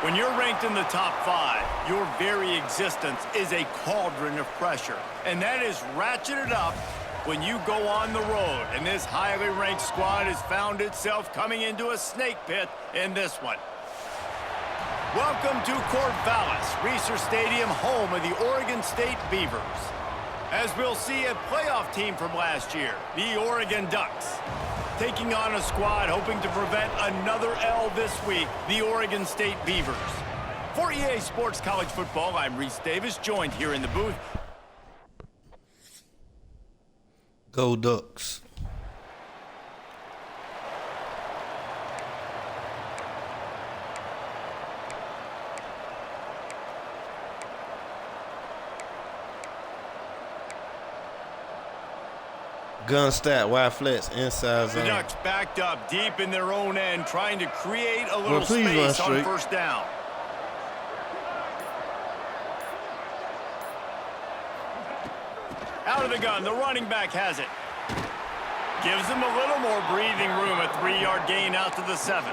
When you're ranked in the top 5, your very existence is a cauldron of pressure. And that is ratcheted up when you go on the road. And this highly ranked squad has found itself coming into a snake pit in this one. Welcome to Corvallis, Reser Stadium, home of the Oregon State Beavers. As we'll see, a playoff team from last year, the Oregon Ducks, taking on a squad hoping to prevent another L this week, the Oregon State Beavers. For EA Sports College Football, I'm Reese Davis, joined here in the booth. Go Ducks. Gun stat, wide flats, inside zone. The Ducks backed up deep in their own end, trying to create a little space on first down. Out of the gun, the running back has it. Gives them a little more breathing room, a 3-yard gain out to the 7.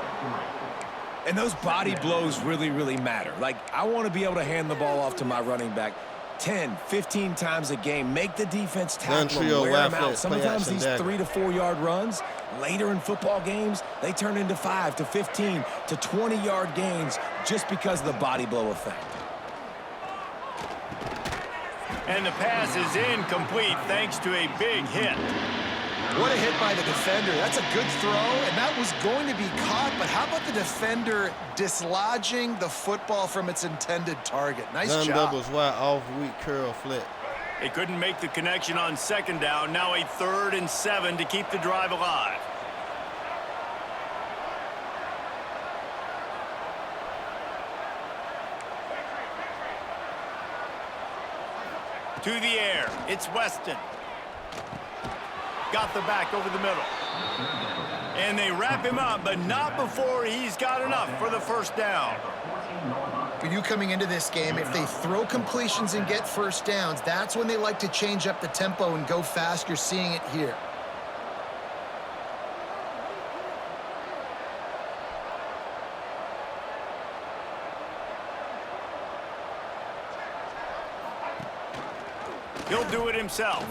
And those body blows really matter. Like, I want to be able to hand the ball off to my running back 10, 15 times a game. Make the defense tackle them, wear them out. Sometimes these 3 to 4 yard runs, later in football games, they turn into 5 to 15 to 20-yard gains just because of the body blow effect. And the pass is incomplete thanks to a big hit. What a hit by the defender. That's a good throw, and that was going to be caught, but how about the defender dislodging the football from its intended target? Nice job. Doubles wide, off weak curl flat. They couldn't make the connection on second down. Now a 3rd and 7 to keep the drive alive. To the air, it's Weston. Got the back over the middle. And they wrap him up, but not before he's got enough for the first down. For you coming into this game, if they throw completions and get first downs, that's when they like to change up the tempo and go fast. You're seeing it here. He'll do it himself.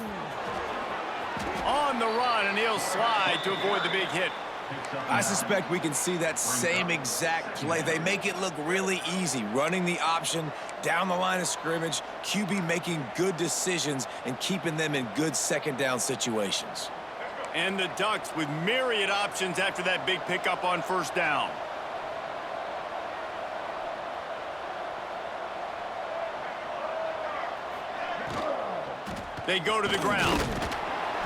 On the run, and he'll slide to avoid the big hit. I suspect we can see that same exact play. They make it look really easy, running the option down the line of scrimmage, QB making good decisions and keeping them in good second down situations. And the Ducks with myriad options after that big pickup on first down. They go to the ground.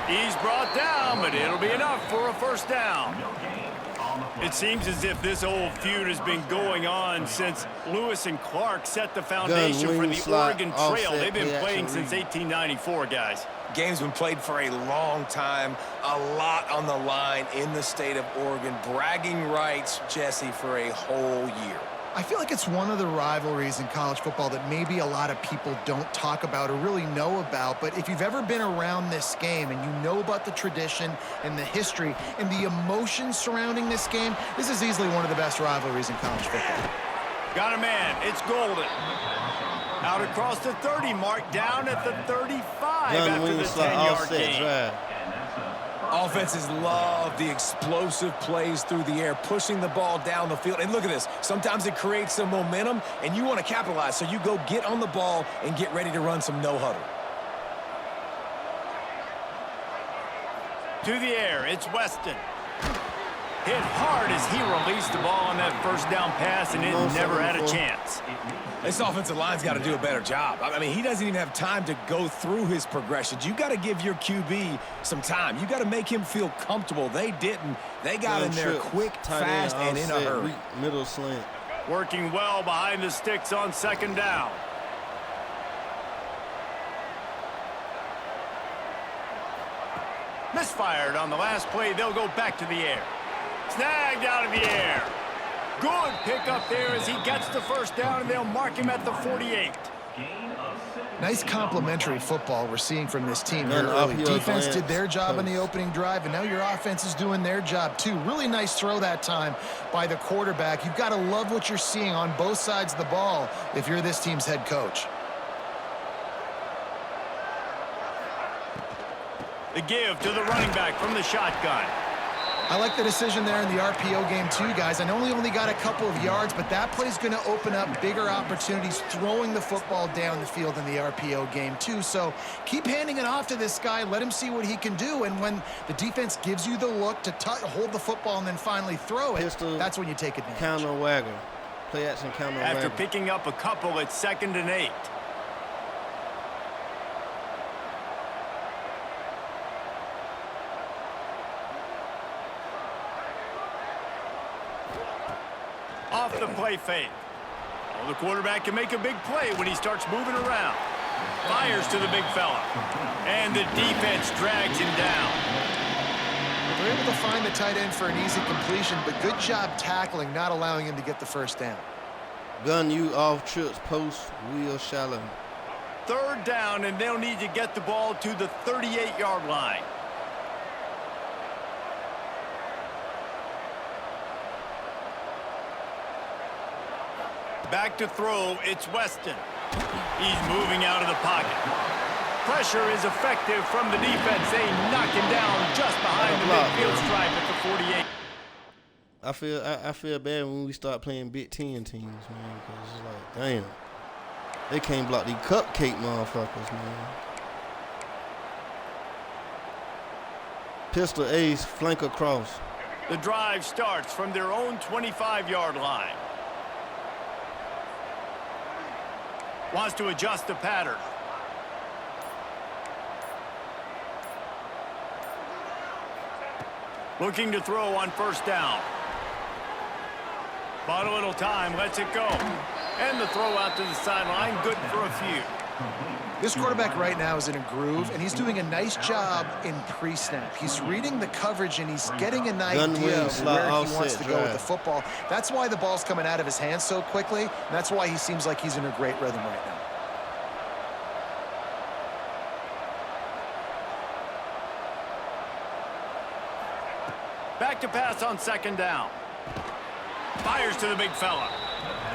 He's brought down, but it'll be enough for a first down. It seems as if this old feud has been going on since Lewis and Clark set the foundation for the Oregon Trail. They've been playing since 1894, guys. Game's been played for a long time, a lot on the line in the state of Oregon. Bragging rights, Jesse, for a whole year. I feel like it's one of the rivalries in college football that maybe a lot of people don't talk about or really know about. But if you've ever been around this game and you know about the tradition and the history and the emotions surrounding this game, this is easily one of the best rivalries in college football. Got a man. It's Golden. Out across the 30 mark, down at the 35 after the 10-yard gain. Offenses love the explosive plays through the air, pushing the ball down the field. And look at this. Sometimes it creates some momentum, and you want to capitalize. So you go get on the ball and get ready to run some no-huddle. To the air, it's Weston. Hit hard as he released the ball on that first down pass, and it never had a chance. This offensive line's got to do a better job. I mean, he doesn't even have time to go through his progressions. You got to give your QB some time. You got to make him feel comfortable. They didn't. They got in there quick, fast, and in a hurry. Middle slant. Working well behind the sticks on second down. Misfired on the last play. They'll go back to the air. Snagged out of the air. Good pickup there as he gets the first down, and they'll mark him at the 48. Nice complimentary football we're seeing from this team here An early. uphill Defense glance did their job on the post. opening drive, and now your offense is doing their job too. Really nice throw that time by the quarterback. You've got to love what you're seeing on both sides of the ball if you're this team's head coach. The give to the running back from the shotgun. I like the decision there in the RPO game too, guys. I know he only got a couple of yards, but that play's going to open up bigger opportunities throwing the football down the field in the RPO game too. So keep handing it off to this guy. Let him see what he can do. And when the defense gives you the look to hold the football and then finally throw it, Pistol, that's when you take advantage. Counter wagger. Play action counter wagger. After picking up a couple, it's 2nd and 8. Off the play fake. Well, the quarterback can make a big play when he starts moving around. Fires to the big fella. And the defense drags him down. They're able to find the tight end for an easy completion, but good job tackling, not allowing him to get the first down. Gun you off trips post wheel shallow. 3rd down, and they'll need to get the ball to the 38-yard line. Back to throw, it's Weston. He's moving out of the pocket. Pressure is effective from the defense. They knock him down just behind the midfield stripe at the 48. I feel bad when we start playing Big Ten teams, man, because it's like, damn, they can't block these cupcake motherfuckers, man. Pistol ace, flank across. The drive starts from their own 25-yard line. Wants to adjust the pattern. Looking to throw on 1st down. Bought a little time, lets it go. And the throw out to the sideline, good for a few. This quarterback right now is in a groove, and he's doing a nice job in pre-snap. He's reading the coverage, and he's getting an idea of where he wants to go with the football. That's why the ball's coming out of his hands so quickly, and that's why he seems like he's in a great rhythm right now. Back to pass on 2nd down. Fires to the big fella.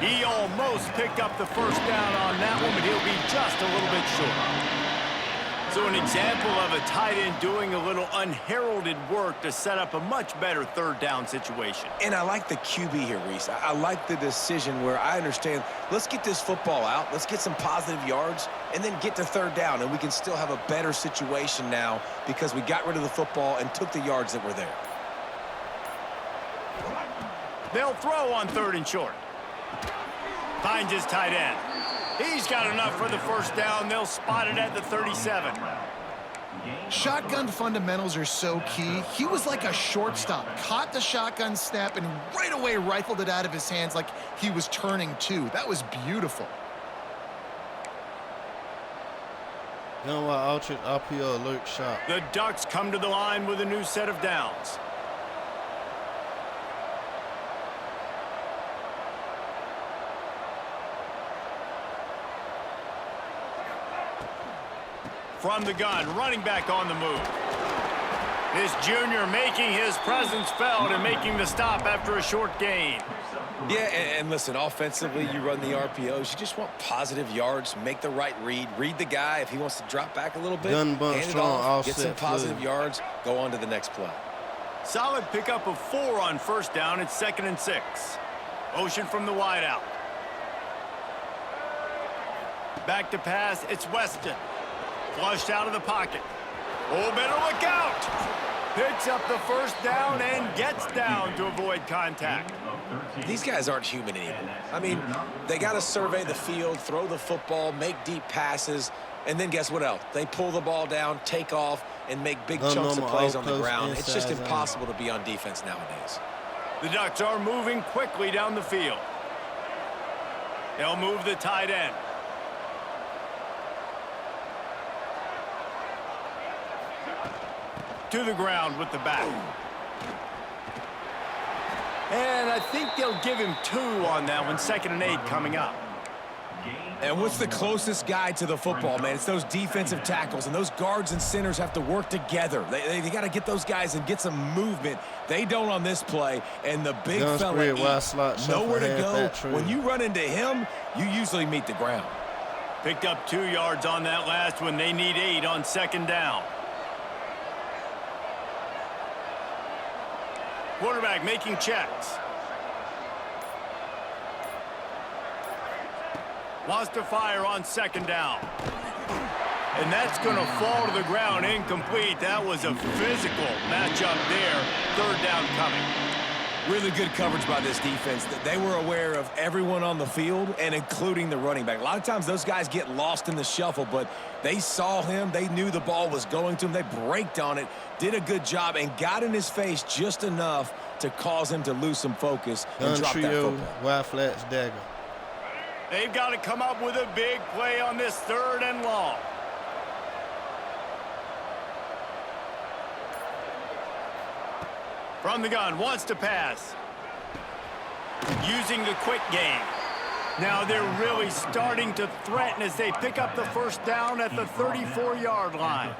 He almost picked up the 1st down on that one, but he'll be just a little bit short. So an example of a tight end doing a little unheralded work to set up a much better 3rd down situation. And I like the QB here, Reese. I like the decision where I understand, let's get this football out, let's get some positive yards, and then get to 3rd down, and we can still have a better situation now because we got rid of the football and took the yards that were there. They'll throw on 3rd and short. Finds his tight end. He's got enough for the 1st down. They'll spot it at the 37. Shotgun fundamentals are so key. He was like a shortstop. Caught the shotgun snap and right away rifled it out of his hands like he was turning two. That was beautiful. You know what? Ultra RPO alert shot. The Ducks come to the line with a new set of downs. From the gun, running back on the move. This junior making his presence felt and making the stop after a short gain. Yeah, and listen, offensively, you run the RPOs. You just want positive yards, make the right read the guy. If he wants to drop back a little bit, Gun bunt hand it strong, off, get offset some positive fluid. yards, go on to the next play. Solid pickup of 4 on 1st down. It's 2nd and 6. Motion from the wideout. Back to pass, it's Weston. Flushed out of the pocket. Oh, better look out. Picks up the 1st down and gets down to avoid contact. These guys aren't human anymore. I mean, they got to survey the field, throw the football, make deep passes, and then guess what else? They pull the ball down, take off, and make big chunks of plays on the ground. It's just impossible to be on defense nowadays. The Ducks are moving quickly down the field. They'll move the tight end. To the ground with the back. And I think they'll give him 2 on that one. 2nd and 8 coming up. And what's the closest guy to the football, man? It's those defensive tackles, and those guards and centers have to work together. They got to get those guys and get some movement. They don't on this play, and the big fella nowhere to go. When you run into him, you usually meet the ground. Picked up 2 yards on that last one. They need 8 on second down. Quarterback making checks. Wants to fire on second down. And that's going to fall to the ground, incomplete. That was a physical matchup there. Third down coming. Really good coverage by this defense. They were aware of everyone on the field and including the running back. A lot of times those guys get lost in the shuffle, but they saw him. They knew the ball was going to him. They braked on it, did a good job, and got in his face just enough to cause him to lose some focus and drop that football. Wide flats, dagger. They've got to come up with a big play on this 3rd and long. From the gun, wants to pass. Using the quick game. Now they're really starting to threaten as they pick up the first down at the 34-yard line.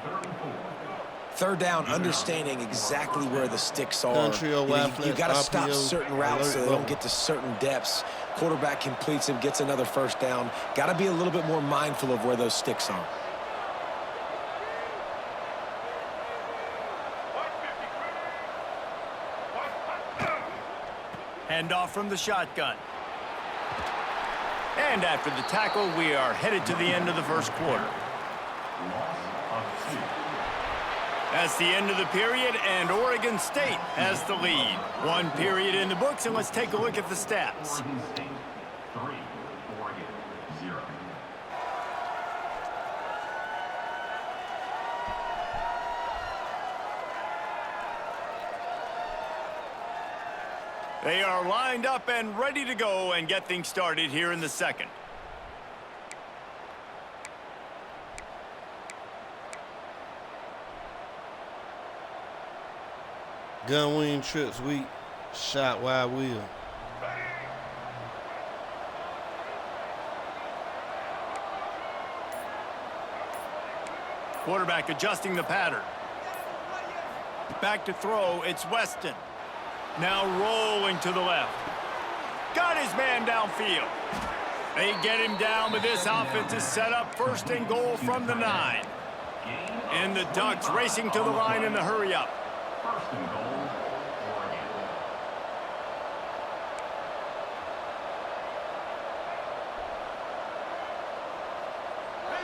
Third down, understanding exactly where the sticks are. You got to stop certain routes so they don't get to certain depths. Quarterback completes him, gets another first down. Got to be a little bit more mindful of where those sticks are. Handoff from the shotgun. And after the tackle, we are headed to the end of the first quarter. That's the end of the period, and Oregon State has the lead. 1 period in the books, and let's take a look at the stats. Oregon State 3, Oregon 0. They are lined up and ready to go and get things started here in the second. Gun wing trips weak. Shot wide wheel. Quarterback adjusting the pattern. Back to throw, it's Weston. Now rolling to the left. Got his man downfield. They get him down, but this offense is set up 1st and goal from the 9. And the Ducks racing to the line in the hurry up. 1st and goal, Oregon.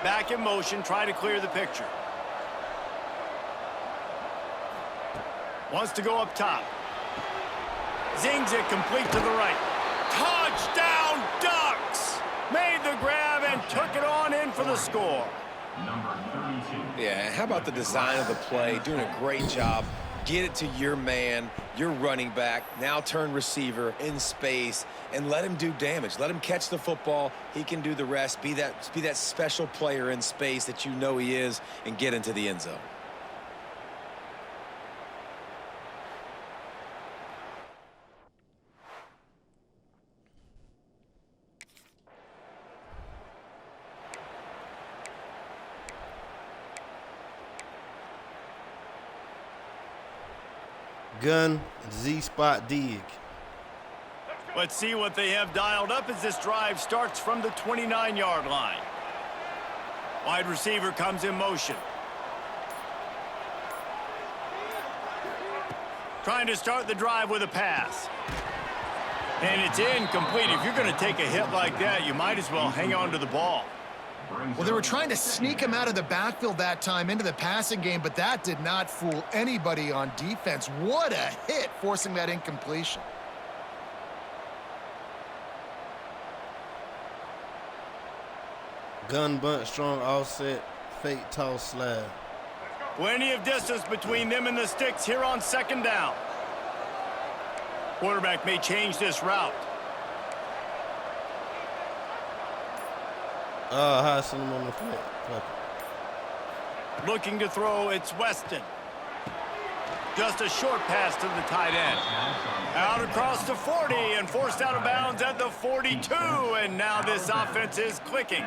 Back in motion, try to clear the picture. Wants to go up top. Zings it complete to the right. Touchdown, Ducks! Made the grab and took it on in for the score. Number 32. Yeah, how about the design of the play? Doing a great job. Get it to your man, your running back, now turn receiver in space, and let him do damage. Let him catch the football. He can do the rest. Be that special player in space that you know he is, and get into the end zone. Gun, Z-spot dig. Let's see what they have dialed up as this drive starts from the 29-yard line. Wide receiver comes in motion. Trying to start the drive with a pass. And it's incomplete. If you're going to take a hit like that, you might as well hang on to the ball. Well, they were trying to sneak him out of the backfield that time into the passing game, but that did not fool anybody on defense. What a hit, forcing that incompletion. Gun bunt, strong offset, fake toss slide. Plenty of distance between them and the sticks here on second down. Quarterback may change this route. High send him on the flat. Looking to throw, it's Weston. Just a short pass to the tight end. Out across the 40 and forced out of bounds at the 42. And now this offense is clicking.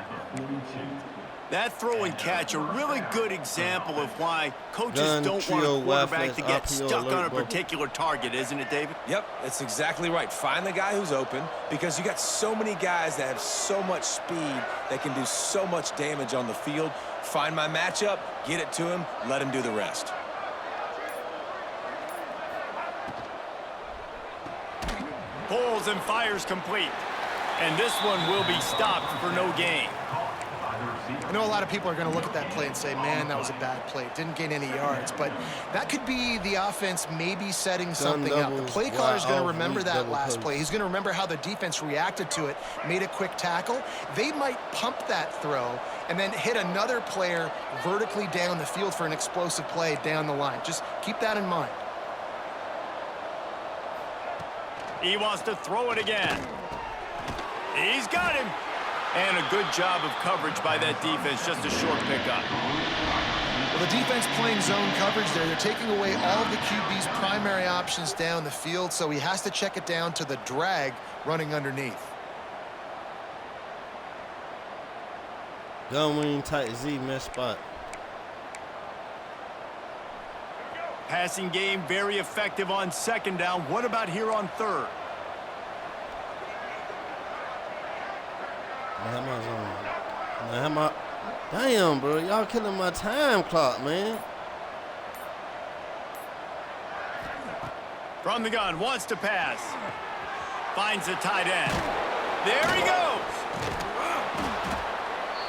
That throw and catch, a really good example of why coaches don't want a quarterback to get stuck on a particular target, isn't it, David? Yep, that's exactly right. Find the guy who's open, because you got so many guys that have so much speed that can do so much damage on the field. Find my matchup, get it to him, let him do the rest. Pulls and fires complete. And this one will be stopped for no gain. I know a lot of people are going to look at that play and say, man, that was a bad play. Didn't gain any yards. But that could be the offense maybe setting something up. The play caller is going to remember that last play. He's going to remember how the defense reacted to it, made a quick tackle. They might pump that throw and then hit another player vertically down the field for an explosive play down the line. Just keep that in mind. He wants to throw it again. He's got him. And a good job of coverage by that defense, just a short pickup. Well, the defense playing zone coverage there. They're taking away all of the QB's primary options down the field, so he has to check it down to the drag running underneath. Gun wing tight Z, mess spot. Passing game very effective on second down. What about here on third? Damn, bro. Y'all killing my time clock, man. From the gun, wants to pass. Finds the tight end. There he goes.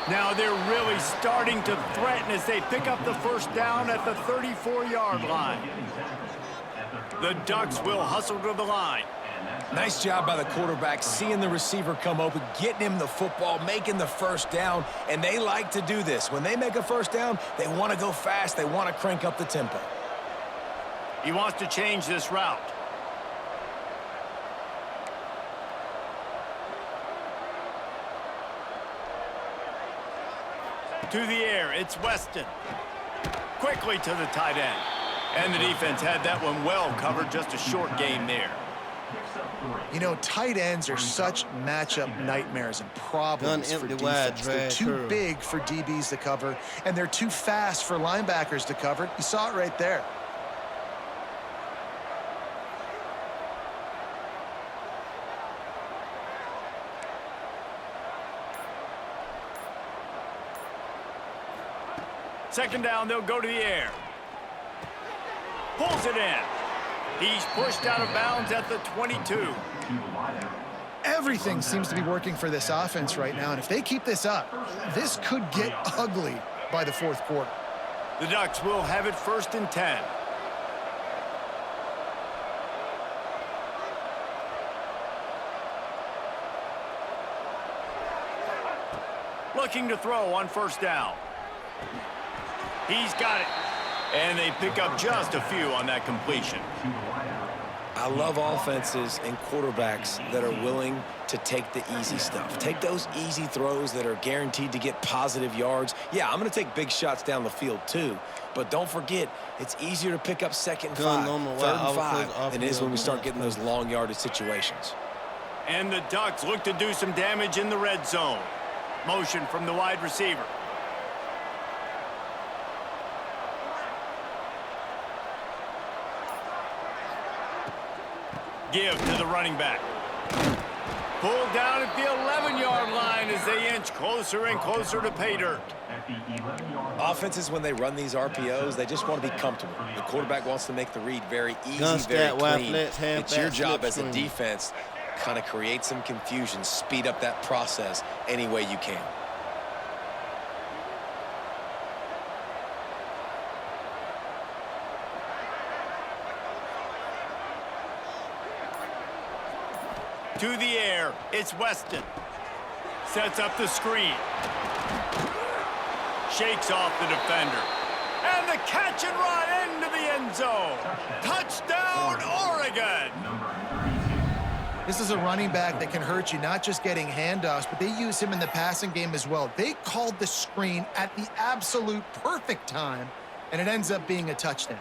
Now they're really starting to threaten as they pick up the first down at the 34-yard line. The Ducks will hustle to the line. Nice job by the quarterback, seeing the receiver come open, getting him the football, making the first down, and they like to do this. When they make a first down, they want to go fast. They want to crank up the tempo. He wants to change this route. To the air, it's Weston. Quickly to the tight end. And the defense had that one well covered, just a short gain there. You know, tight ends are such matchup nightmares and problems for defense. They're too big for DBs to cover, and they're too fast for linebackers to cover. You saw it right there. Second down, they'll go to the air. Pulls it in. He's pushed out of bounds at the 22. Everything seems to be working for this offense right now, and if they keep this up, this could get ugly by the fourth quarter. The Ducks will have it 1st and 10. Looking to throw on first down. He's got it. And they pick up just a few on that completion. I love offenses and quarterbacks that are willing to take the easy stuff. Take those easy throws that are guaranteed to get positive yards. Yeah, I'm going to take big shots down the field too. But don't forget, it's easier to pick up second and 5, third and 5 than it is when we start getting those long yardage situations. And the Ducks look to do some damage in the red zone. Motion from the wide receiver. Give to the running back. Pulled down at the 11-yard line as they inch closer and closer to pay dirt. Offenses, when they run these RPOs, they just want to be comfortable. The quarterback wants to make the read very easy, very clean. It's your job as a defense, kind of create some confusion, speed up that process any way you can. To the air, it's Weston. Sets up the screen. Shakes off the defender. And the catch and run into the end zone. Touchdown, Oregon! This is a running back that can hurt you, not just getting handoffs, but they use him in the passing game as well. They called the screen at the absolute perfect time, and it ends up being a touchdown.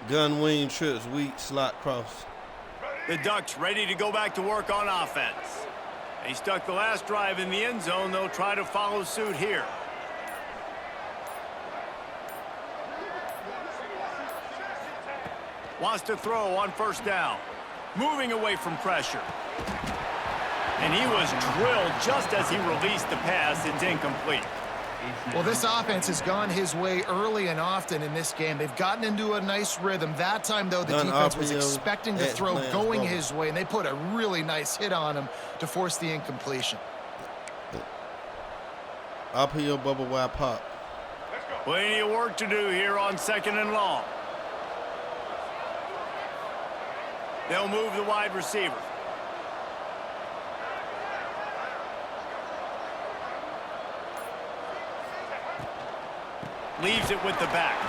Gun wing trips, weak, slot cross. The Ducks ready to go back to work on offense. They stuck the last drive in the end zone. They'll try to follow suit here. Wants to throw on first down. Moving away from pressure. And he was drilled just as he released the pass. It's incomplete. Well, this offense has gone his way early and often in this game. They've gotten into a nice rhythm. That time, though, the defense was expecting the throw going his way, and they put a really nice hit on him to force the incompletion. Uphill bubble wide pop. Plenty of work to do here on 2nd and long. They'll move the wide receiver. Leaves it with the back.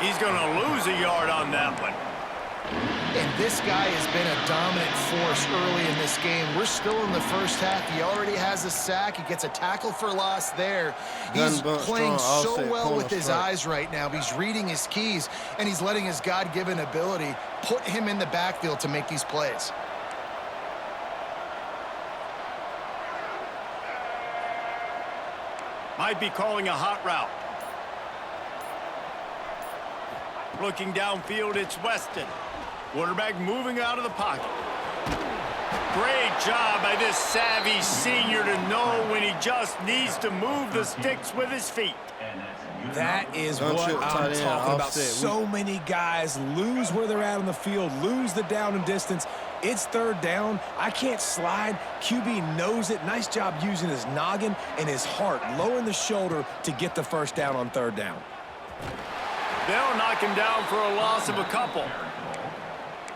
He's going to lose a yard on that one. And this guy has been a dominant force early in this game. We're still in the first half. He already has a sack. He gets a tackle for loss there. He's playing so well with his eyes right now. He's reading his keys, and he's letting his God-given ability put him in the backfield to make these plays. Might be calling a hot route. Looking downfield, it's Weston. Quarterback moving out of the pocket. Great job by this savvy senior to know when he just needs to move the sticks with his feet. That is what I'm talking about. So many guys lose where they're at on the field, lose the down and distance. It's 3rd down. I can't slide. QB knows it. Nice job using his noggin and his heart, lowering the shoulder to get the first down on 3rd down. They'll knock him down for a loss of a couple.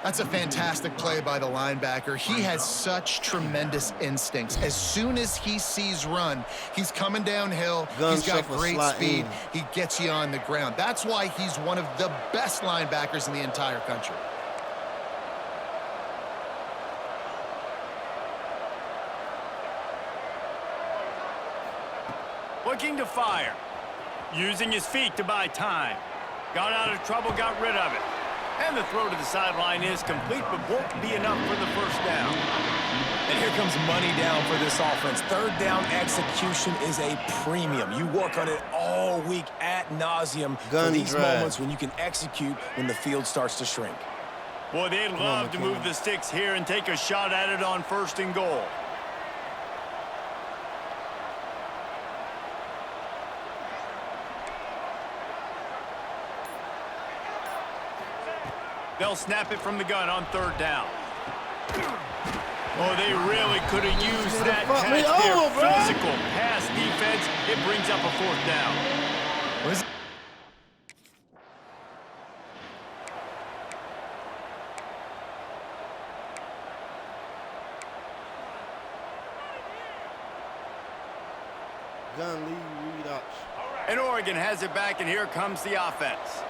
That's a fantastic play by the linebacker. He has such tremendous instincts. As soon as he sees run, he's coming downhill. He's got great speed. He gets you on the ground. That's why he's one of the best linebackers in the entire country. Looking to fire. Using his feet to buy time. Got out of trouble, got rid of it. And the throw to the sideline is complete, but won't be enough for the first down. And here comes money down for this offense. 3rd down execution is a premium. You work on it all week ad nauseum for these moments when you can execute when the field starts to shrink. Boy, they'd love to move the sticks here and take a shot at it on 1st and goal. They'll snap it from the gun on 3rd down. Oh, they really could have used that catch there. Physical pass defense. It brings up a 4th down. Gun lead option. And Oregon has it back, and here comes the offense.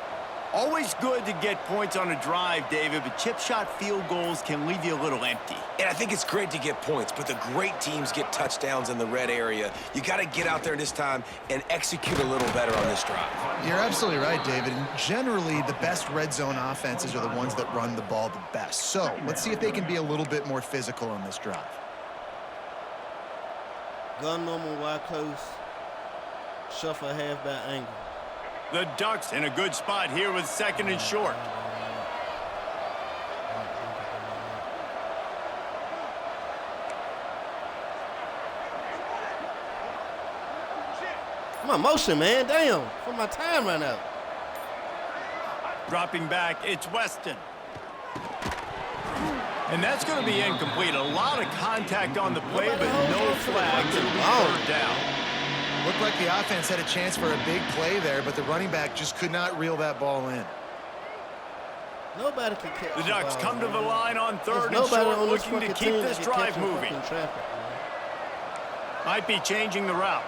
Always good to get points on a drive, David, but chip shot field goals can leave you a little empty. And I think it's great to get points, but the great teams get touchdowns in the red area. You got to get out there this time and execute a little better on this drive. You're absolutely right, David. And generally, the best red zone offenses are the ones that run the ball the best. So let's see if they can be a little bit more physical on this drive. Gun normal wide close. Shuffle halfback angle. The Ducks in a good spot here with 2nd and short. Come on, motion, man. Damn. For my time right now. Dropping back, it's Weston. And that's going to be incomplete. A lot of contact on the play, but no flags. It'll be 3rd down. Looked like the offense had a chance for a big play there, but the running back just could not reel that ball in. Nobody can catch the Ducks ball, come man. to the line on 3rd and short, looking to keep this drive moving. Traffic, might be changing the route.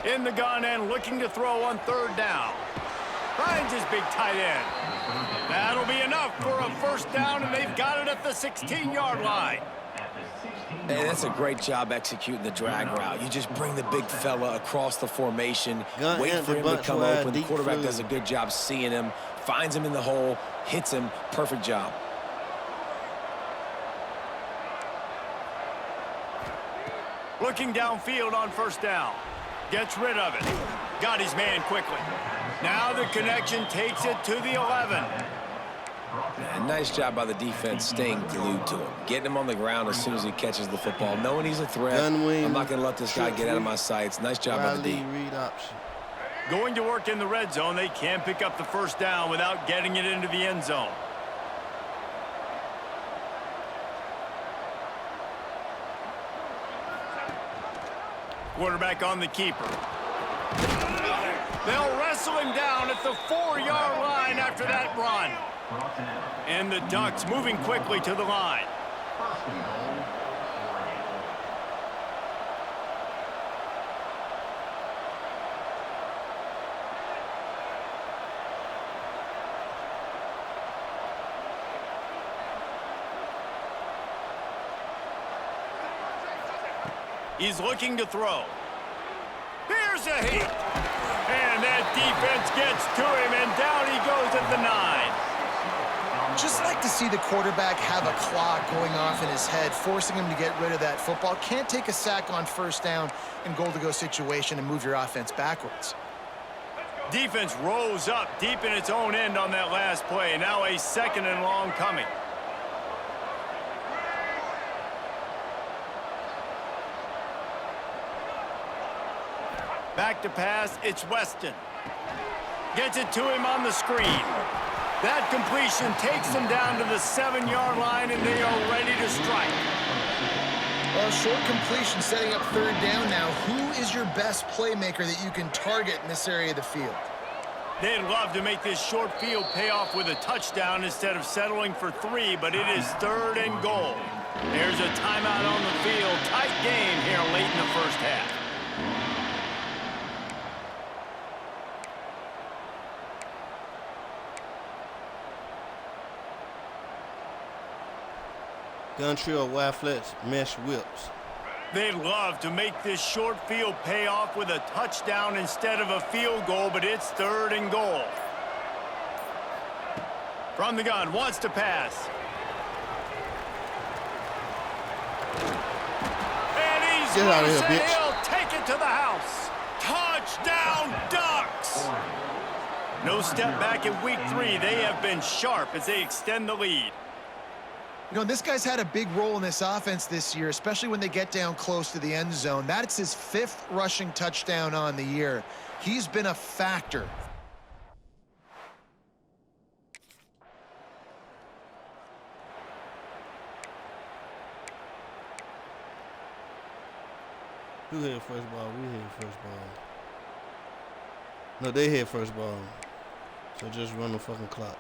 In the gun and looking to throw on 3rd down. Finds his big tight end. That'll be enough for a 1st down, and they've got it at the 16-yard line. At the 16 And that's a great job executing the drag route. You just bring the big fella across the formation, wait for him to come open. The quarterback does a good job seeing him, finds him in the hole, hits him. Perfect job. Looking downfield on first down. Gets rid of it. Got his man quickly. Now the connection takes it to the 11. And nice job by the defense staying glued to him. Getting him on the ground as soon as he catches the football. Knowing he's a threat. I'm not going to let this guy get out of my sights. Nice job by the D. Read option. Going to work in the red zone. They can't pick up the first down without getting it into the end zone. Quarterback on the keeper. They'll wrestle him down at the 4-yard line after that run. And the Ducks moving quickly to the line. He's looking to throw. Here's a hit. And that defense gets to him, and down he goes at the 9. Just like to see the quarterback have a clock going off in his head, forcing him to get rid of that football. Can't take a sack on first down in goal-to-go situation and move your offense backwards. Defense rose up deep in its own end on that last play. Now a 2nd and long coming. Back to pass, it's Weston. Gets it to him on the screen. That completion takes them down to the 7-yard line, and they are ready to strike. Well, short completion setting up third down now. Who is your best playmaker that you can target in this area of the field? They'd love to make this short field pay off with a touchdown instead of settling for 3, but it is 3rd and goal. There's a timeout on the field. Tight game here late in the first half. Gun trio, wide flats, mesh whips. They'd love to make this short field pay off with a touchdown instead of a field goal, but it's 3rd and goal. From the gun, wants to pass. And he's Get out of here, loose, and bitch. he'll take it to the house. Touchdown, Ducks! No step back in week 3. They have been sharp as they extend the lead. You know, this guy's had a big role in this offense this year, especially when they get down close to the end zone. That's his 5th rushing touchdown on the year. He's been a factor. Who had first ball? We had first ball. No, they had first ball. So just run the fucking clock.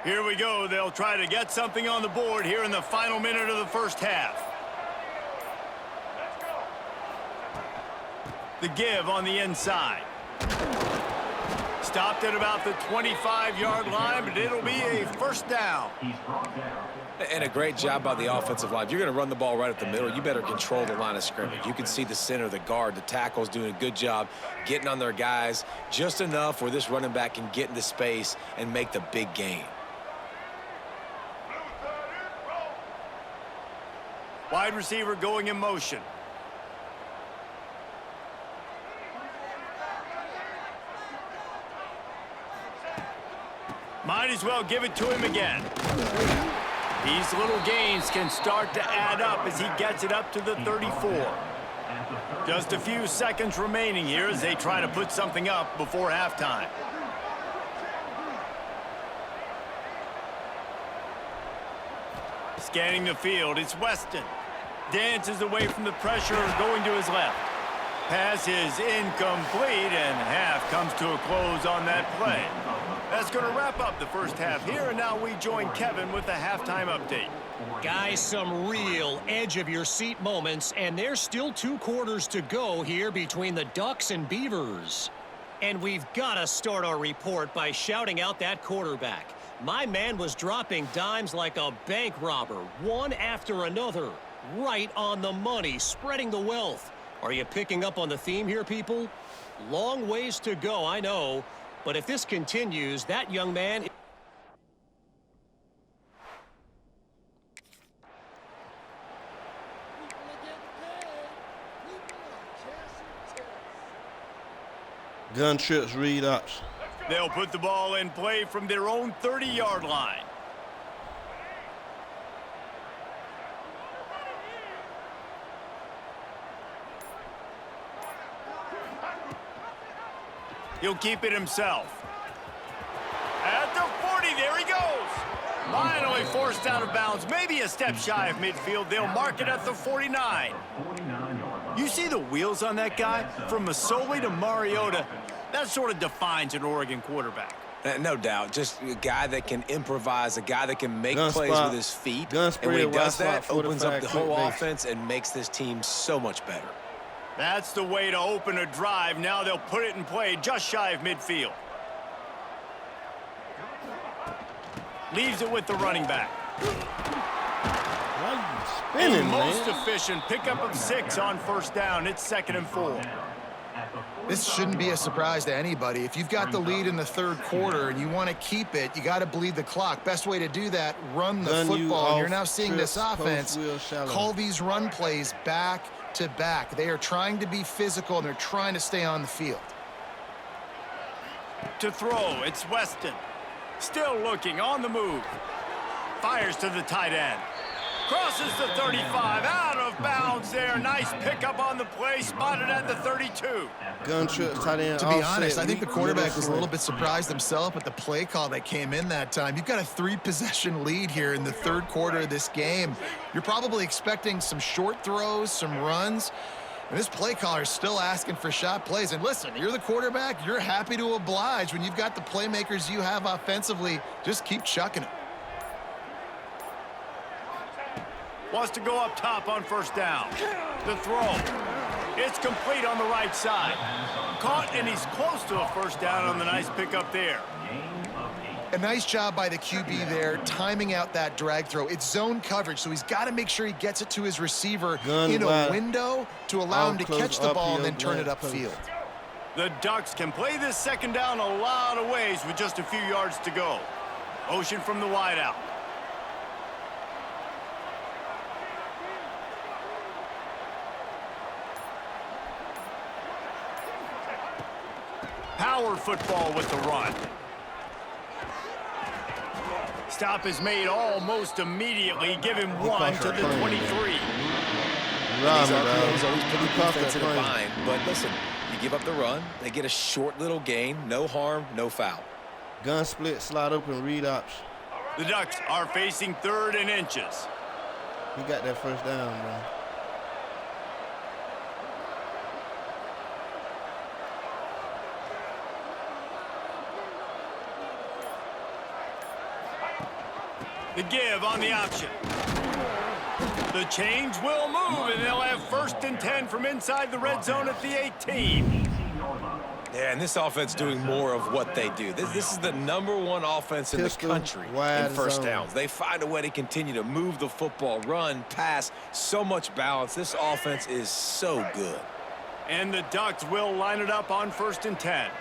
Here we go. They'll try to get something on the board here in the final minute of the first half. The give on the inside. Stopped at about the 25-yard line, but it'll be a first down. And a great job by the offensive line. If you're going to run the ball right up the middle, you better control the line of scrimmage. You can see the center, the guard, the tackles doing a good job getting on their guys just enough where this running back can get into space and make the big gain. Wide receiver going in motion. Might as well give it to him again. These little gains can start to add up as he gets it up to the 34. Just a few seconds remaining here as they try to put something up before halftime. Scanning the field, it's Weston. Dances away from the pressure, going to his left. Pass is incomplete, and half comes to a close on that play. That's going to wrap up the first half here, and now we join Kevin with the halftime update. Guys, some real edge-of-your-seat moments, and there's still 2 quarters to go here between the Ducks and Beavers. And we've got to start our report by shouting out that quarterback. My man was dropping dimes like a bank robber, one after another, right on the money, spreading the wealth. Are you picking up on the theme here, people? Long ways to go, I know, but if this continues, that young man... Gun trips, read ups. They'll put the ball in play from their own 30-yard line. He'll keep it himself. At the 40, there he goes. Finally forced out of bounds, maybe a step shy of midfield. They'll mark it at the 49. You see the wheels on that guy? From Masoli to Mariota, that sort of defines an Oregon quarterback. No doubt. Just a guy that can improvise, a guy that can make Gun plays spot. with his feet. Gun And when he spread, does wide that, slot, opens up the 45 whole quick base. offense and makes this team so much better. That's the way to open a drive. Now they'll put it in play just shy of midfield. Leaves it with the running back. Why are you spinning, Most man? efficient pickup of 6 on first down. It's 2nd and 4. This shouldn't be a surprise to anybody. If you've got the lead in the third quarter and you want to keep it, you got to bleed the clock. Best way to do that, run the Gun you football. And you're off, now seeing this trips, post offense wheel, shallow. call these run plays back to back. They are trying to be physical, and they're trying to stay on the field. To throw, it's Weston. Still looking, on the move. Fires to the tight end. Crosses the 35, out of bounds there. Nice pickup on the play, spotted at the 32. Gun trips, tight end. To be offset, honest, I think the weak, quarterback was a little middle bit surprised himself at the play call that came in that time. You've got a 3-possession lead here in the third quarter of this game. You're probably expecting some short throws, some runs, and this play caller is still asking for shot plays. And listen, you're the quarterback. You're happy to oblige. When you've got the playmakers you have offensively, just keep chucking it. Wants to go up top on first down. The throw. It's complete on the right side. Caught, and he's close to a first down on the nice pickup there. A nice job by the QB there, timing out that drag throw. It's zone coverage, so he's got to make sure he gets it to his receiver Gun in a wide. window to allow him to Close catch the ball and then upfield, turn it left post. upfield. The Ducks can play this second down a lot of ways with just a few yards to go. Motion from the wideout. Power football with the run. Stop is made almost immediately. Give him 1 to the 23. These Run, RPOs always put the Cross defense that in a plane. bind. But listen, you give up the run, they get a short little gain, no harm, no foul. Gun split, slide open, read ops. The Ducks are facing 3rd and inches. He got that first down, bro. The give on the option. The change will move, and they'll have 1st and 10 from inside the red zone at the 18. Yeah, and this offense doing more of what they do. This is the #1 offense in Pistol, the country wide in first zone. downs. They find a way to continue to move the football, run, pass, so much balance. This offense is so good. And the Ducks will line it up on 1st and 10.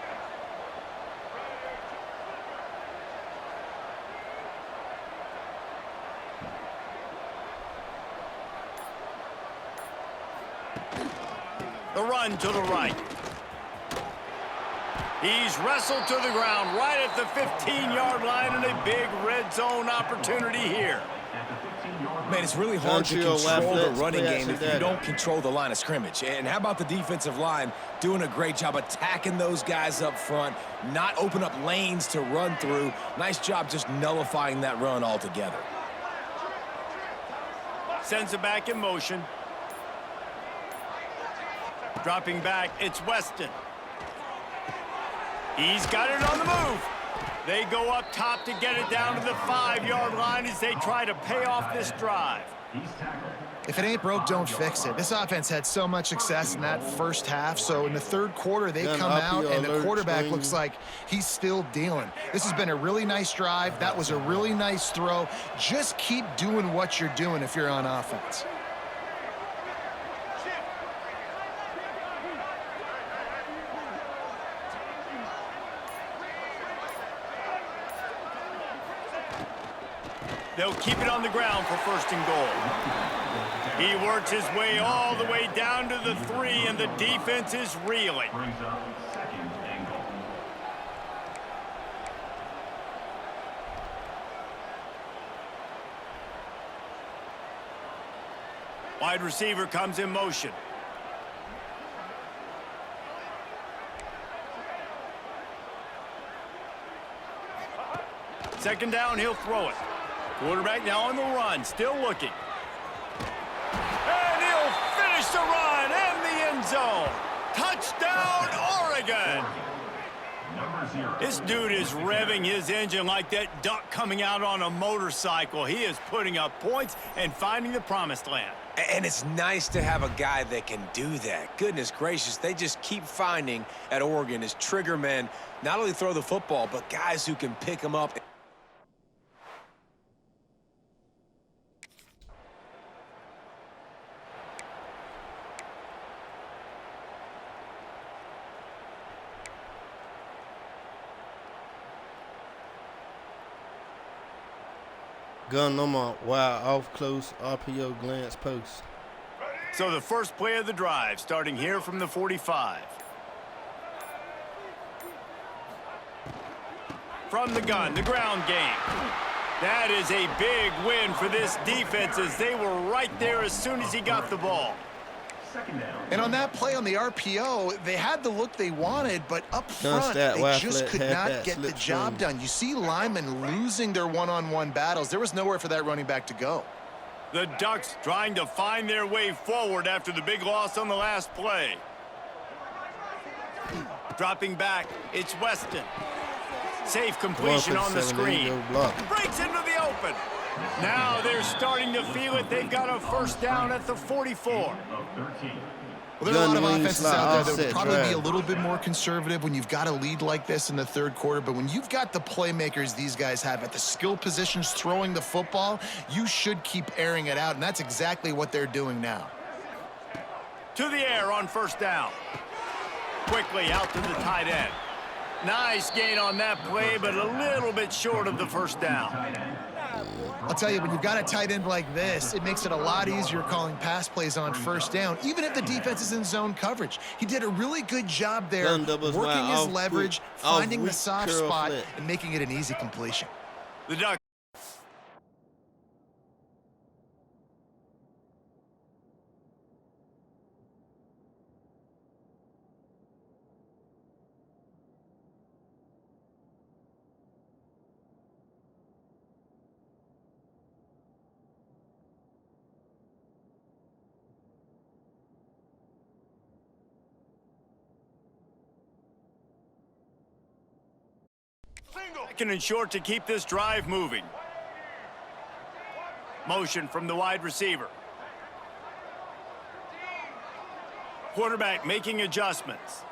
The run to the right. He's wrestled to the ground right at the 15-yard line, and a big red zone opportunity here. Man, it's really hard to Montreal control the Wildcats running play game if you action don't control the line of scrimmage. And how about the defensive line doing a great job attacking those guys up front, not open up lanes to run through. Nice job just nullifying that run altogether. Sends it back in motion. Dropping back, it's Weston. He's got it on the move. They go up top to get it down to the 5-yard line as they try to pay off this drive. He's tackled If it ain't broke, don't fix it. This offense had so much success in that first half, so in the third quarter, they come out, and the quarterback looks like he's still dealing. This has been a really nice drive. That was a really nice throw. Just keep doing what you're doing if you're on offense. They'll keep it on the ground for first and goal. He works his way all the way down to the 3, and the defense is reeling. Brings up second and goal. Wide receiver comes in motion. Second down, he'll throw it. Quarterback now on the run, still looking. And he'll finish the run and the end zone. Touchdown, Oregon. Number 0. This dude is revving his engine like that duck coming out on a motorcycle. He is putting up points and finding the promised land. And it's nice to have a guy that can do that. Goodness gracious, they just keep finding at Oregon as trigger men not only throw the football, but guys who can pick them up. Gun no more. Wide off close RPO glance post. So the first play of the drive, starting here from the 45. From the gun, the ground game. That is a big win for this defense, as they were right there as soon as he got the ball. Second down. And on that play on the RPO, they had the look they wanted, but up front, they just could not get the job done. You see linemen losing their one-on-one battles. There was nowhere for that running back to go. The Ducks trying to find their way forward after the big loss on the last play. Dropping back, it's Weston. Safe completion on the screen. Breaks into the open. Now they're starting to feel it. They've got a first down at the 44. Of 13. Well, there are a lot of offenses out there that would probably be a little bit more conservative when you've got a lead like this in the third quarter. But when you've got the playmakers these guys have at the skill positions throwing the football, you should keep airing it out. And that's exactly what they're doing now. To the air on first down. Quickly out to the tight end. Nice gain on that play, but a little bit short of the first down. I'll tell you, when you've got a tight end like this, it makes it a lot easier calling pass plays on first down, even if the defense is in zone coverage. He did a really good job there, working his leverage, finding the soft spot, and making it an easy completion. The Ducks. Second and short to keep this drive moving. Motion from the wide receiver. Quarterback making adjustments.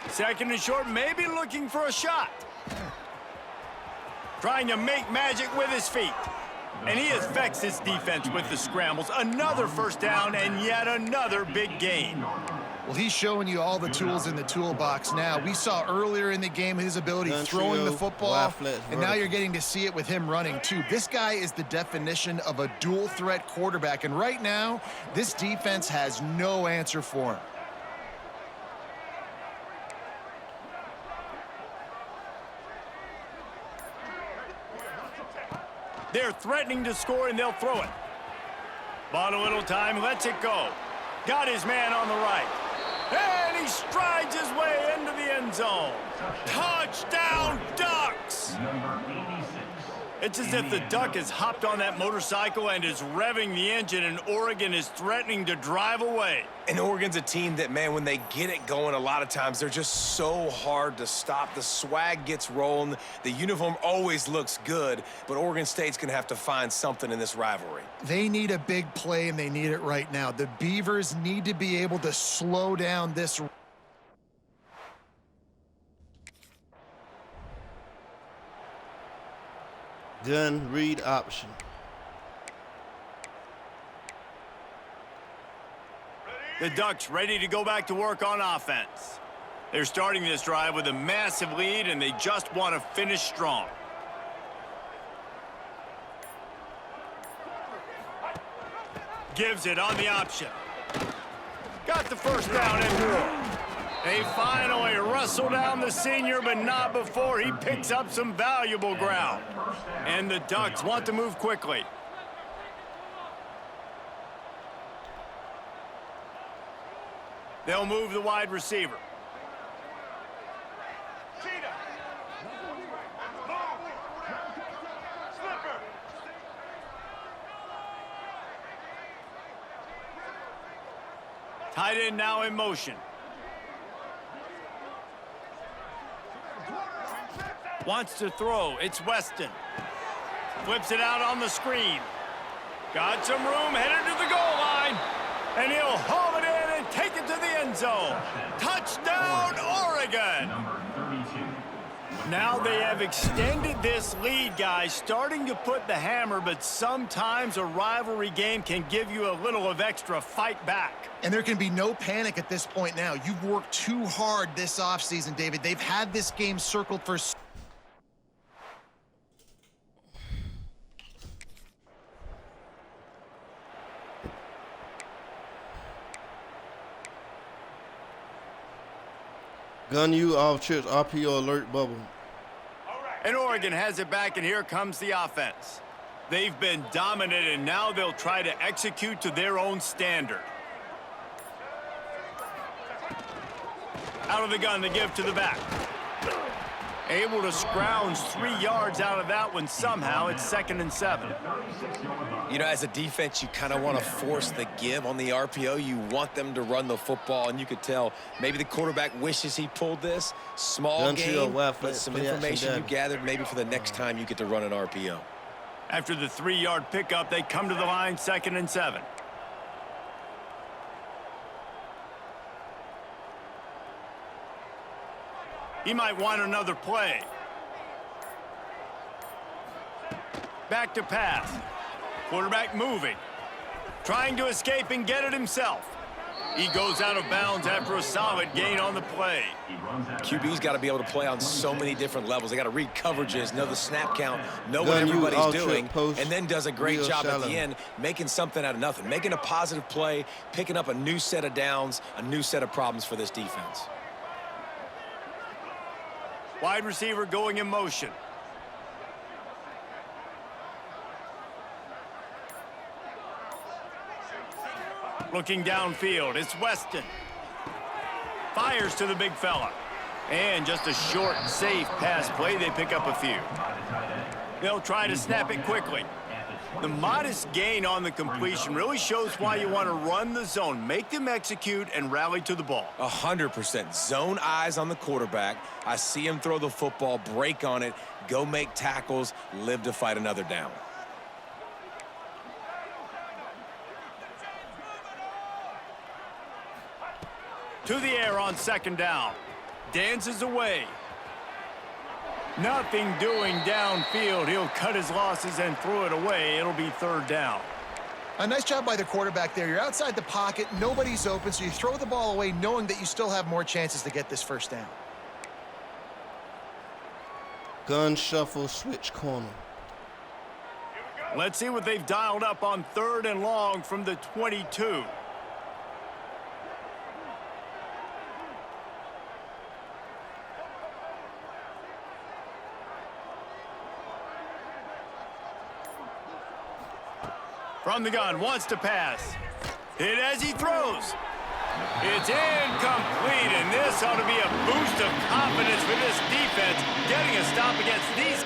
Second and short, maybe looking for a shot. Trying to make magic with his feet. And he affects his defense with the scrambles. Another first down and yet another big gain. Well, he's showing you all the tools in the toolbox now. We saw earlier in the game his ability throwing the football, and now you're getting to see it with him running too. This guy is the definition of a dual-threat quarterback, and right now, this defense has no answer for him. They're threatening to score, and they'll throw it. Bought a little time, lets it go. Got his man on the right. And he strides his way into the end zone. Touchdown, Ducks! Number 86. It's as if the Duck has hopped on that motorcycle and is revving the engine, and Oregon is threatening to drive away. And Oregon's a team that, man, when they get it going, a lot of times they're just so hard to stop. The swag gets rolling. The uniform always looks good, but Oregon State's going to have to find something in this rivalry. They need a big play, and they need it right now. The Beavers need to be able to slow down this. Gun read option. The Ducks ready to go back to work on offense. They're starting this drive with a massive lead, and they just want to finish strong. Gives it on the option. Got the first down and more. They finally wrestle down the senior, but not before he picks up some valuable ground. And the Ducks want to move quickly. They'll move the wide receiver. Tight end now in motion. Wants to throw. It's Weston. Flips it out on the screen. Got some room, headed to the goal line. And he'll haul it in and take it to the end zone. Touchdown, Oregon! Now they have extended this lead, guys, starting to put the hammer, but sometimes a rivalry game can give you a little of extra fight back. And there can be no panic at this point now. You've worked too hard this offseason, David. They've had this game circled for... Gun you off trips, RPO alert bubble. And Oregon has it back, and here comes the offense. They've been dominant, and now they'll try to execute to their own standard. Out of the gun to give to the back. Able to scrounge 3 yards out of that one somehow. It's 2nd and 7. You know, as a defense, you kind of want to force the give on the RPO. You want them to run the football, and you could tell maybe the quarterback wishes he pulled this. Small game, but some information you gathered maybe for the next time you get to run an RPO. After the 3-yard pickup, they come to the line, 2nd and 7. He might want another play. Back to pass. Quarterback moving. Trying to escape and get it himself. He goes out of bounds after a solid gain on the play. QB's got to be able to play on so many different levels. They got to read coverages, know the snap count, know what everybody's doing, and then does a great job at the end making something out of nothing, making a positive play, picking up a new set of downs, a new set of problems for this defense. Wide receiver going in motion. Looking downfield, it's Weston. Fires to the big fella. And just a short, safe pass play. They pick up a few. They'll try to snap it quickly. The modest gain on the completion really shows why you want to run the zone, make them execute, and rally to the ball. 100%. Zone eyes on the quarterback. I see him throw the football, break on it, go make tackles, live to fight another down. To the air on 2nd down. Dances away. Nothing doing downfield. He'll cut his losses and throw it away. It'll be 3rd down. A nice job by the quarterback there. You're outside the pocket. Nobody's open, so you throw the ball away knowing that you still have more chances to get this 1st down. Gun shuffle, switch corner. Let's see what they've dialed up on 3rd and long from the 22. From the gun, wants to pass. Hit as he throws. It's incomplete, and this ought to be a boost of confidence for this defense, getting a stop against these.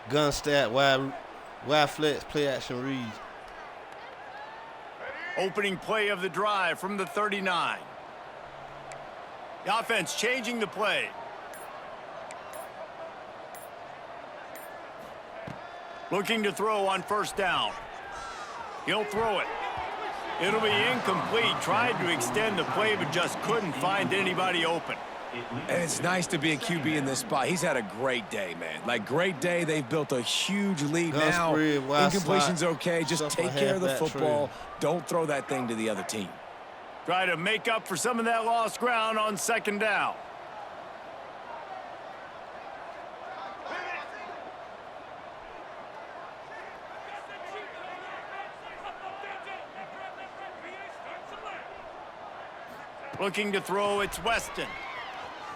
Gun stat, wide flex, play action reads. Opening play of the drive from the 39. The offense changing the play. Looking to throw on first down. He'll throw it. It'll be incomplete. Tried to extend the play, but just couldn't find anybody open. And it's nice to be a QB in this spot. He's had a great day, man. Like, great day. They've built a huge lead now. Incompletion's okay. Just take care of the football. Don't throw that thing to the other team. Try to make up for some of that lost ground on second down. Looking to throw, it's Weston.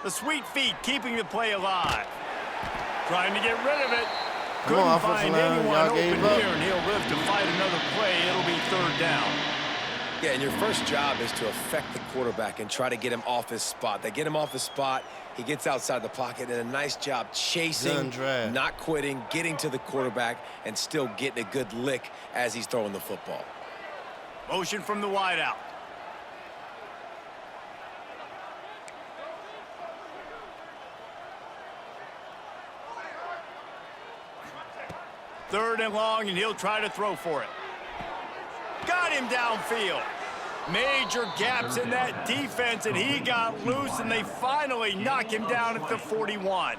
The sweet feet keeping the play alive. Trying to get rid of it. Couldn't find anyone open here, and he'll live to fight another play. It'll be third down. Yeah, and your first job is to affect the quarterback and try to get him off his spot. They get him off his spot. He gets outside the pocket, and a nice job chasing, not quitting, getting to the quarterback, and still getting a good lick as he's throwing the football. Motion from the wideout. Third and long, and he'll try to throw for it. Got him downfield. Major gaps in that defense, and he got loose, and they finally knock him down at the 41.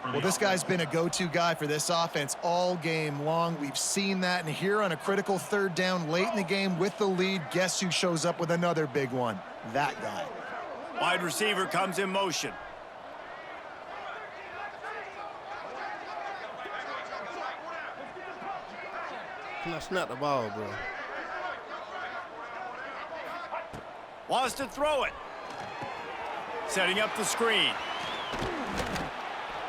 Well, this guy's been a go-to guy for this offense all game long. We've seen that, and here on a critical third down late in the game with the lead, guess who shows up with another big one? That guy. Wide receiver comes in motion. Can I snap the ball, bro? Wants to throw it. Setting up the screen.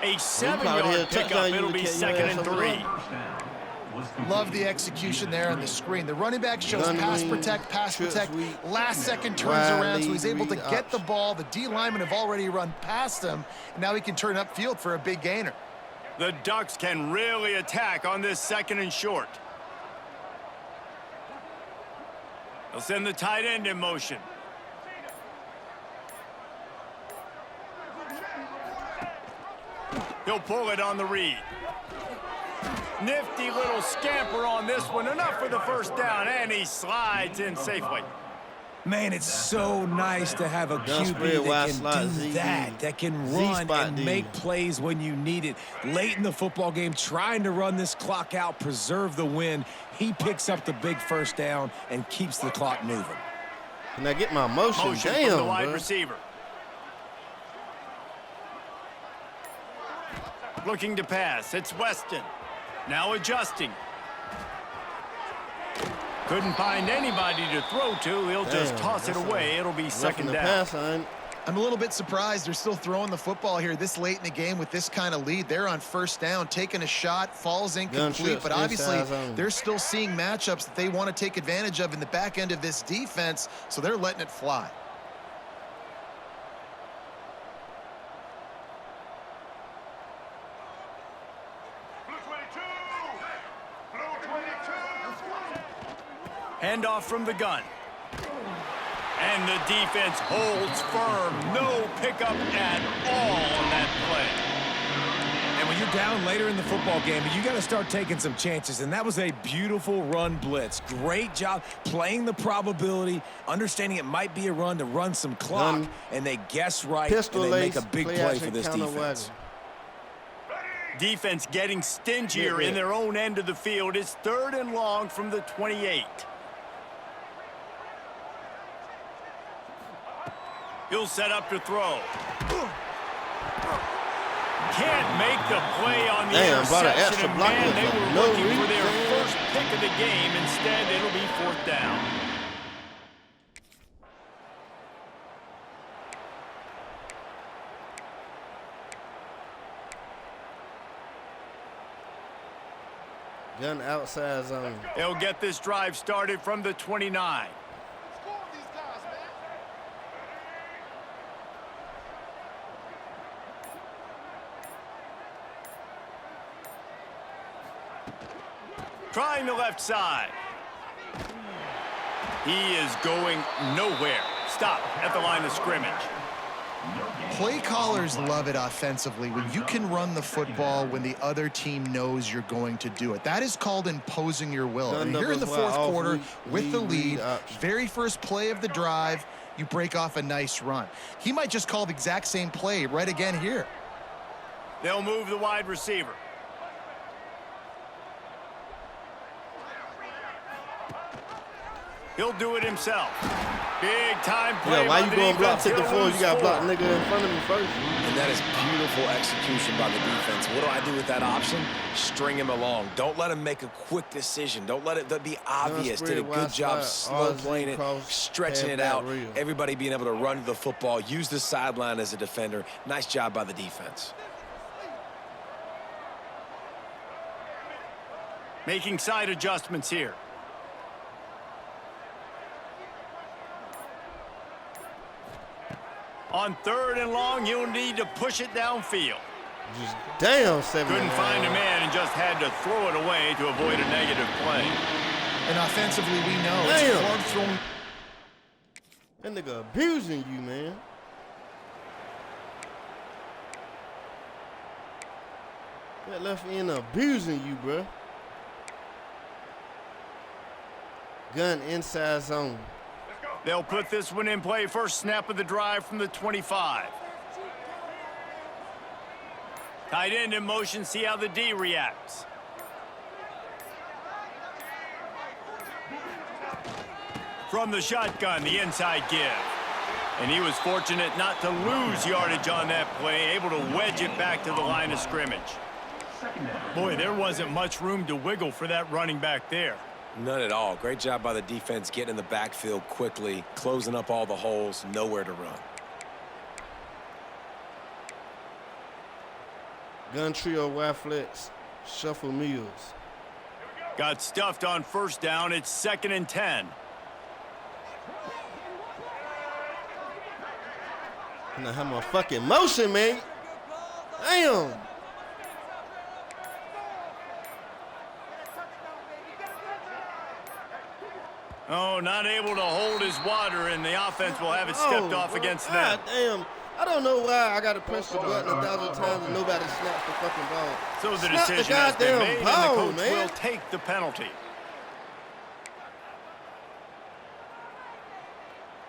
A 7-yard pickup. It'll be 2nd and 3. Love the execution there on the screen. The running back shows pass protect. Last second turns around, so he's able to get the ball. The D linemen have already run past him. And now he can turn upfield for a big gainer. The Ducks can really attack on this 2nd and short. They'll send the tight end in motion. He'll pull it on the read. Nifty little scamper on this one. Enough for the first down, and he slides in safely. Man, it's so nice to have a QB that can do that can run and make plays when you need it. Late in the football game, trying to run this clock out, preserve the win. He picks up the big first down and keeps the clock moving. Can I get my motion? Damn, from the wide bro. receiver. Looking to pass. It's Weston. Now adjusting. Couldn't find anybody to throw to. He'll just toss it away. It'll be 2nd down. I'm a little bit surprised they're still throwing the football here this late in the game with this kind of lead. They're on first down, taking a shot, falls incomplete, but obviously they're still seeing matchups that they want to take advantage of in the back end of this defense, so they're letting it fly. Handoff from the gun. And the defense holds firm. No pickup at all on that play. And when you're down later in the football game, you got to start taking some chances. And that was a beautiful run blitz. Great job playing the probability, understanding it might be a run to run some clock. And they guess right, and they make a big play for this defense. Defense getting stingier in their own end of the field. It's 3rd and long from the 28. He'll set up to throw. Can't make the play on the interception. And man, they were looking for their first pick of the game. Instead, it'll be 4th down. Gun outside zone. They'll get this drive started from the 29. Trying the left side. He is going nowhere. Stop at the line of scrimmage. Play callers love it offensively when you can run the football when the other team knows you're going to do it. That is called imposing your will. And here in the fourth quarter with the lead, very first play of the drive, you break off a nice run. He might just call the exact same play right again here. They'll move the wide receiver. He'll do it himself. Big time play. Yeah, why you going block 54? You got to block nigga in front of me first. And that is beautiful execution by the defense. What do I do with that option? String him along. Don't let him make a quick decision. Don't let it be obvious. Did a good job slow playing it, stretching it out. Everybody being able to run to the football, use the sideline as a defender. Nice job by the defense. Making side adjustments here. On 3rd and long, you'll need to push it downfield. Just damn, 7. Couldn't find a man and just had to throw it away to avoid a negative play. And offensively, we know it's hard throwing. That nigga abusing you, man. That left end abusing you, bruh. Gun inside zone. They'll put this one in play. First snap of the drive from the 25. Tight end in motion. See how the D reacts. From the shotgun, the inside give. And he was fortunate not to lose yardage on that play, able to wedge it back to the line of scrimmage. Boy, there wasn't much room to wiggle for that running back there. None at all. Great job by the defense getting in the backfield quickly, closing up all the holes, nowhere to run. Gun trio, wide flex, shuffle Mills. Got stuffed on first down. It's 2nd and 10. And I have my fucking motion, man. Damn. Oh, not able to hold his water, and the offense will have it stepped off against them. Damn. I don't know why I got to press the button 1,000 times and nobody snaps the fucking ball. So the Snap decision the has been goddamn made, ball, and the coach man. will take the penalty.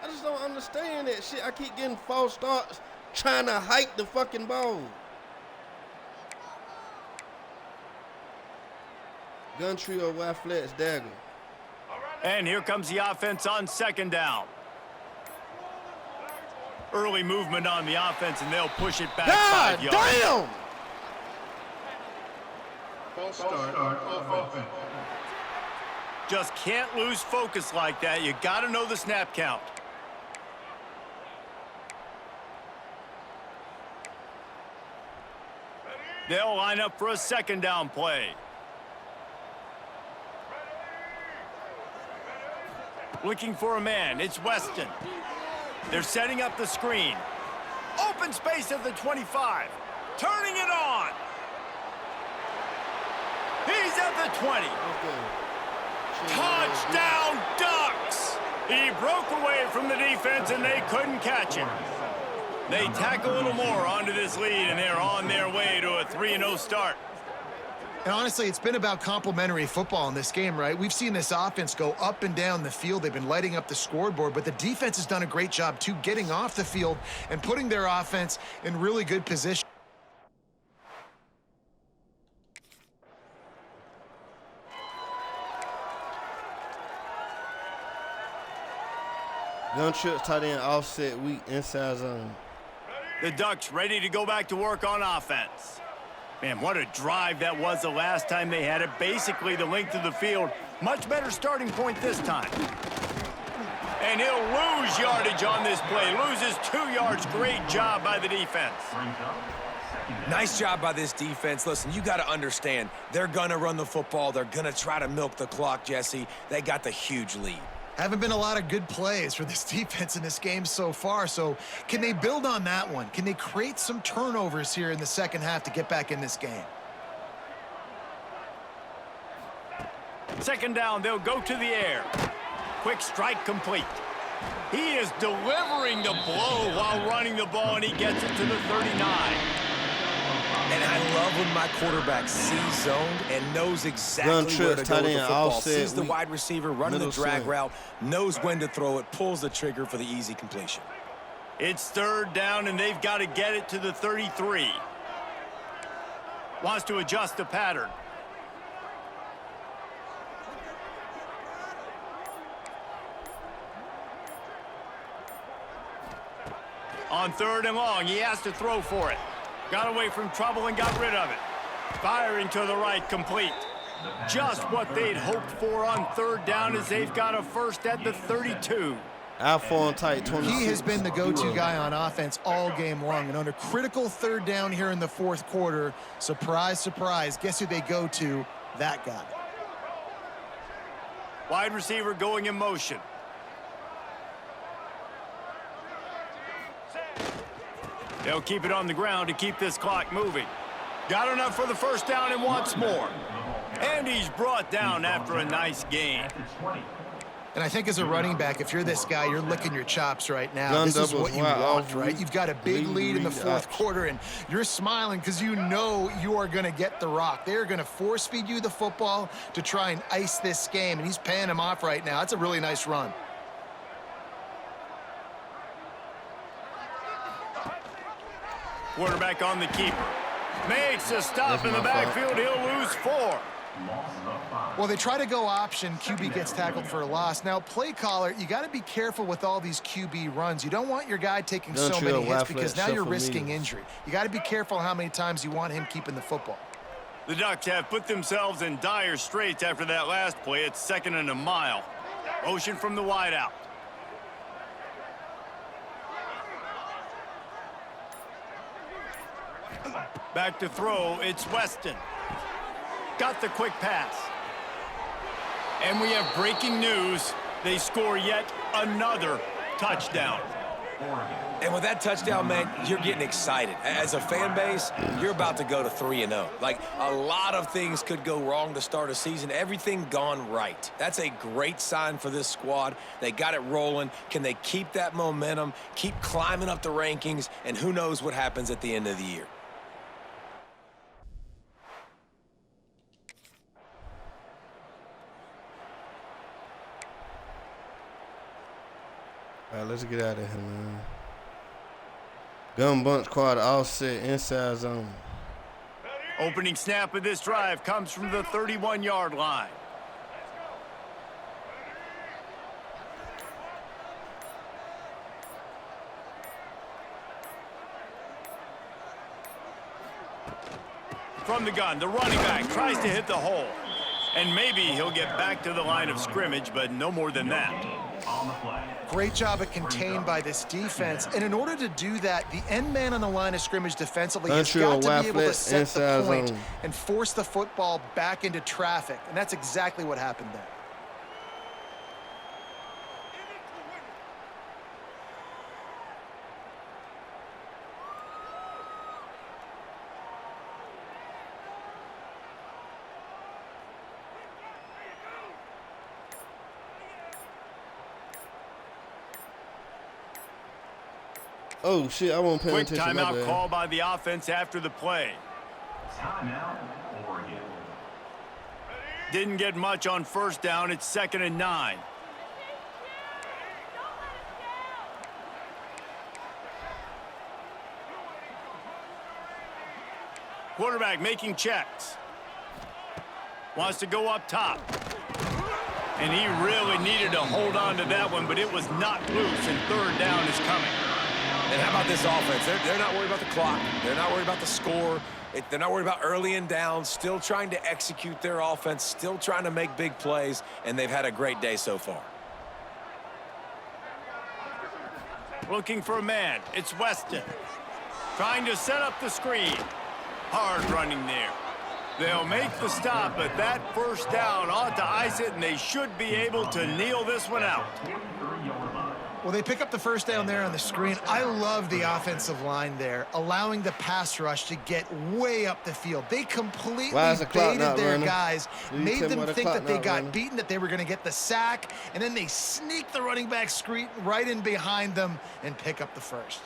I just don't understand that shit. I keep getting false starts trying to hike the fucking ball. Gun trio, wide flex, dagger. And here comes the offense on 2nd down. Early movement on the offense, and they'll push it back 5 yards. Damn! False start of offense. Just can't lose focus like that. You got to know the snap count. They'll line up for a 2nd down play. Looking for a man. It's Weston. They're setting up the screen. Open space at the 25. Turning it on. He's at the 20. Touchdown, Ducks! He broke away from the defense, and they couldn't catch him. They tack a little more onto this lead, and they're on their way to a 3-0 start. And honestly, it's been about complementary football in this game, right? We've seen this offense go up and down the field. They've been lighting up the scoreboard, but the defense has done a great job, too, getting off the field and putting their offense in really good position. Gun trips, tight end, offset, weak, inside zone. The Ducks ready to go back to work on offense. Man, what a drive that was the last time they had it. Basically the length of the field. Much better starting point this time. And he'll lose yardage on this play. Loses 2 yards. Great job by the defense. Nice job by this defense. Listen, you got to understand, they're going to run the football. They're going to try to milk the clock, Jesse. They got the huge lead. Haven't been a lot of good plays for this defense in this game so far, so can they build on that one? Can they create some turnovers here in the second half to get back in this game? Second down, they'll go to the air. Quick strike complete. He is delivering the blow while running the ball, and he gets it to the 39. And I love when my quarterback sees zoned and knows exactly where to go with the football. Sees the wide receiver running the drag route, knows when to throw it, pulls the trigger for the easy completion. It's third down, and they've got to get it to the 33. Wants to adjust the pattern. On third and long, he has to throw for it. Got away from trouble and got rid of it. Firing to the right, complete. Just what they'd hoped for on third down as they've got a first at the 32. Alpha on tight 26. He has been the go-to guy on offense all game long. And on a critical third down here in the fourth quarter, surprise, surprise, guess who they go to? That guy. Wide receiver going in motion. They'll keep it on the ground to keep this clock moving. Got enough for the first down and wants more. And he's brought down after a nice gain. And I think as a running back, if you're this guy, you're licking your chops right now. This is what you want, right? You've got a big lead in the fourth quarter, and you're smiling because you know you are going to get the rock. They're going to force feed you the football to try and ice this game, and he's paying him off right now. That's a really nice run. Quarterback on the keeper. Makes a stop in the backfield. He'll lose 4. Well, they try to go option. QB gets tackled for a loss. Now, play caller, you got to be careful with all these QB runs. You don't want your guy taking so many hits because now you're risking injury. You got to be careful how many times you want him keeping the football. The Ducks have put themselves in dire straits after that last play. It's 2nd and a mile. Motion from the wideout. Back to throw, it's Weston. Got the quick pass. And we have breaking news. They score yet another touchdown. And with that touchdown, man, you're getting excited. As a fan base, you're about to go to 3-0. Like, a lot of things could go wrong to start a season. Everything gone right. That's a great sign for this squad. They got it rolling. Can they keep that momentum, keep climbing up the rankings, and who knows what happens at the end of the year? All right, let's get out of here, man. Gun bunch quad offset inside zone. Opening snap of this drive comes from the 31-yard line. From the gun, the running back tries to hit the hole. And maybe he'll get back to the line of scrimmage, but no more than that. Great job at contained by this defense. And in order to do that, the end man on the line of scrimmage defensively has got to be able to set the point and force the football back into traffic. And that's exactly what happened there. Oh, shit, I won't pay attention. Quick timeout call by the offense after the play. Timeout, Oregon. Didn't get much on first down. It's 2nd and 9. Quarterback making checks. Wants to go up top. And he really needed to hold on to that one, but it was not loose, and third down is coming. And how about this offense? They're not worried about the clock. They're not worried about the score. They're not worried about early and down. Still trying to execute their offense. Still trying to make big plays. And they've had a great day so far. Looking for a man. It's Weston. Trying to set up the screen. Hard running there. They'll make the stop, but that first down ought to ice it, and they should be able to kneel this one out. Well, they pick up the first down there on the screen. I love the offensive line there, allowing the pass rush to get way up the field. They completely baited their guys, made them think that they got beaten, that they were going to get the sack, and then they sneak the running back screen right in behind them and pick up the first.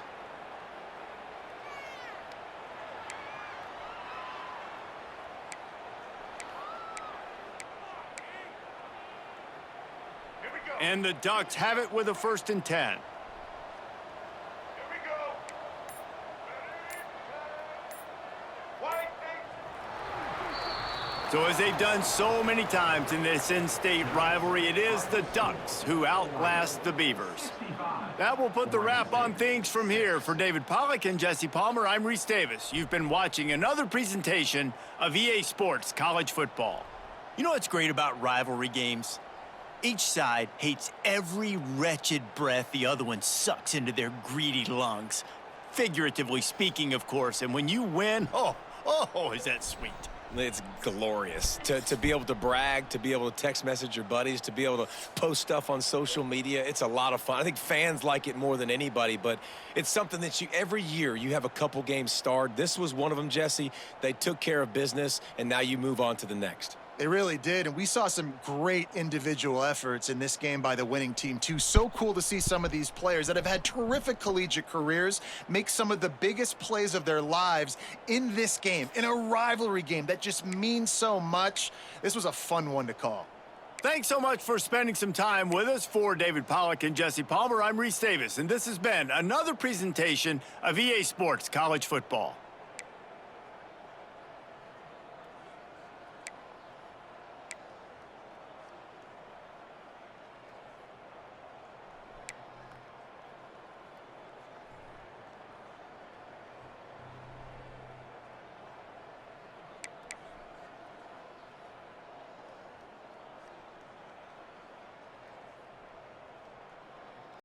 And the Ducks have it with a 1st and 10. So as they've done so many times in this in-state rivalry, it is the Ducks who outlast the Beavers. That will put the wrap on things from here. For David Pollack and Jesse Palmer, I'm Reese Davis. You've been watching another presentation of EA Sports College Football. You know what's great about rivalry games? Each side hates every wretched breath the other one sucks into their greedy lungs. Figuratively speaking, of course. And when you win, oh, is that sweet. It's glorious to be able to brag, to be able to text message your buddies, to be able to post stuff on social media. It's a lot of fun. I think fans like it more than anybody, but it's something that every year you have a couple games starred. This was one of them, Jesse. They took care of business, and now you move on to the next. They really did, and we saw some great individual efforts in this game by the winning team, too. So cool to see some of these players that have had terrific collegiate careers make some of the biggest plays of their lives in this game, in a rivalry game that just means so much. This was a fun one to call. Thanks so much for spending some time with us. For David Pollack and Jesse Palmer, I'm Reese Davis, and this has been another presentation of EA Sports College Football.